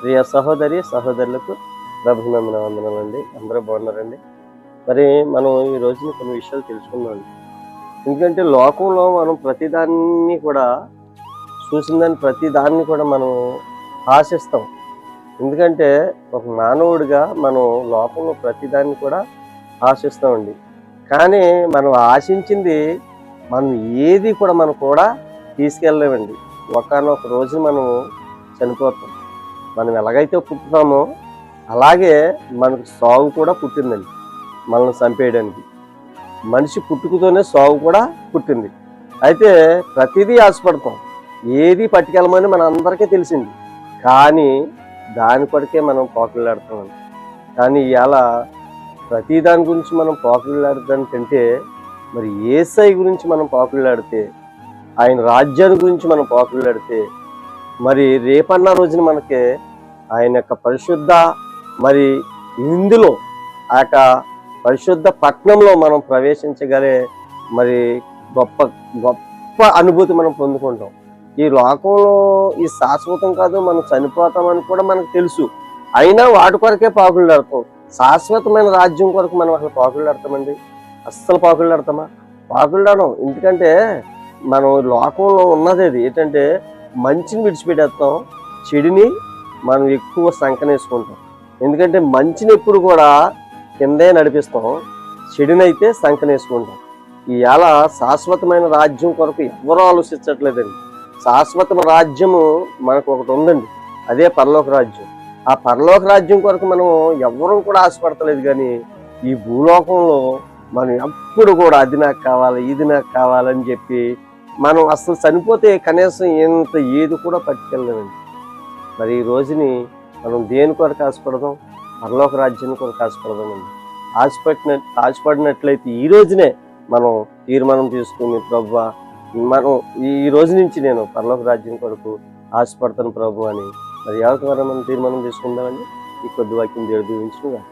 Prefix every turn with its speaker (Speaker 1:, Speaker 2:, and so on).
Speaker 1: ప్రియ సహోదరి సహోదరులకు ప్రభునందన వందనాలండి. అందరూ బాగున్నారండి. మరి మనం ఈ రోజున కొన్ని విషయాలు తెలుసుకుందాం. ఎందుకంటే లోకంలో మనం ప్రతిదాన్ని కూడా చూసిన ప్రతిదాన్ని కూడా మనం ఆశిస్తాం. ఎందుకంటే ఒక మానవుడిగా మనం లోకంలో ప్రతిదాన్ని కూడా ఆశిస్తామండి. కానీ మనం ఆశించింది మనం ఏది కూడా మనం కూడా తీసుకెళ్ళలేమండి. ఒకానొక రోజు మనం చనిపోతాం. మనం ఎలాగైతే పుట్టుతామో అలాగే మనకు సావు కూడా పుట్టిందండి. మనల్ని చంపేయడానికి మనిషి పుట్టుకతోనే సావు కూడా పుట్టింది. అయితే ప్రతిదీ ఆశపడతాం, ఏది పట్టుకెళ్ళమని మన అందరికీ తెలిసింది. కానీ దాని కొరకే మనం పోకలాడుతామండి. కానీ ఇవాళ ప్రతి దాని గురించి మనం పోకలాడడానికంటే మరి యేసయ్య గురించి మనం పోకలాడితే, ఆయన రాజ్యాన్ని గురించి మనం పోకలాడితే, మరి రేపన్న రోజున మనకి ఆయన యొక్క పరిశుద్ధ మరి ఇందులో ఆ యొక్క పరిశుద్ధ పట్టణంలో మనం ప్రవేశించగలే మరి గొప్ప గొప్ప అనుభూతి మనం పొందుకుంటాం. ఈ లోకంలో ఈ శాశ్వతం కాదు, మనం చనిపోతామని కూడా మనకు తెలుసు. అయినా వాటి కొరకే పాకులాడతాం. శాశ్వతమైన రాజ్యం కొరకు మనం అసలు పాకులాడతామండి? అస్సలు పాకులాడతామా? పాకులాడడం. ఎందుకంటే మనం లోకంలో ఉన్నది అది ఏంటంటే మంచిని విడిచిపెట్టేస్తాం, చెడుని మనం ఎక్కువ సంకనేసుకుంటాం. ఎందుకంటే మంచిని ఎప్పుడు కూడా కిందే నడిపిస్తాం, చెడునైతే సంకనేసుకుంటాం. ఇవాళ శాశ్వతమైన రాజ్యం కొరకు ఎవరూ ఆలోచించట్లేదండి. శాశ్వత రాజ్యము మనకు ఒకటి ఉందండి, అదే పరలోక రాజ్యం. ఆ పరలోక రాజ్యం కొరకు మనం ఎవరూ కూడా ఆశపడతలేదు. కానీ ఈ భూలోకంలో మనం ఎప్పుడు కూడా అది నాకు కావాలి, ఇది నాకు కావాలని చెప్పి మనం అసలు చనిపోతే కనీసం ఇంత ఏది కూడా పట్టుకెళ్ళలేమండి. మరి ఈ రోజుని మనం దేని కొరకు ఆశపడదాం? పరలోక రాజ్యం కొరకు ఆశపడదామండి. ఆశపడినట్లయితే ఈ రోజునే మనం తీర్మానం తీసుకుని, ప్రభువా మనం ఈ రోజు నుంచి నేను పరలోక రాజ్యం కొరకు ఆశపడతాను ప్రభు అని మరి ఎవరికి మనం తీర్మానం తీసుకుందామండి. ఈ కొద్ది వాక్యం దేవుడు దీవించుగా.